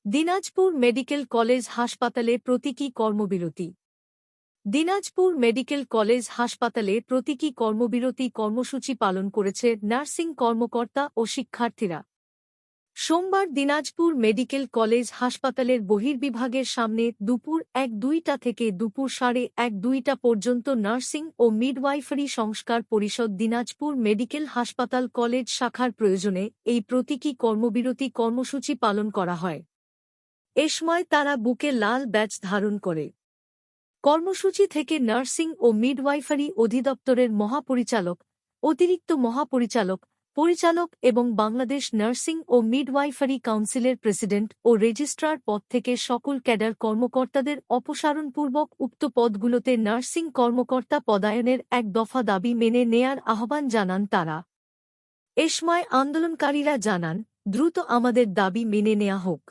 Dinajpur medical college হাসপাতালে প্রতীকী কর্মবিরতি। দিনাজপুর মেডিকেল কলেজ হাসপাতালে প্রতীকী কর্মবিরতি কর্মসূচি পালন করেছে নার্সিং কর্মকর্তা ও শিক্ষার্থীরা। সোমবার দিনাজপুর মেডিকেল কলেজ হাসপাতালের বহির্বিভাগের সামনে দুপুর ১-২টা থেকে দুপুর ১:৩০ পর্যন্ত নার্সিং ও মিডওয়াইফারি সংস্কার পরিষদ দিনাজপুর মেডিকেল হাসপাতাল কলেজ শাখার প্রয়োজনে এই প্রতীকী কর্মবিরতি কর্মসূচি পালন করা হয়। এ সময় তারা বুকে লাল ব্যাজ ধারণ করে। কর্মসূচি থেকে নার্সিং ও মিডওয়াইফারি অধিদপ্তরের মহাপরিচালক, অতিরিক্ত মহাপরিচালক, পরিচালক এবং বাংলাদেশ নার্সিং ও মিডওয়াইফারি কাউন্সিলের প্রেসিডেন্ট ও রেজিস্ট্রার পদ থেকে সকল ক্যাডার কর্মকর্তাদের অপসারণপূর্বক উক্ত পদগুলোতে নার্সিং কর্মকর্তা পদায়নের এক দফা দাবি মেনে নেয়ার আহ্বান জানান তারা। এ সময় আন্দোলনকারীরা জানান, দ্রুত আমাদের দাবি মেনে নেয়া হোক।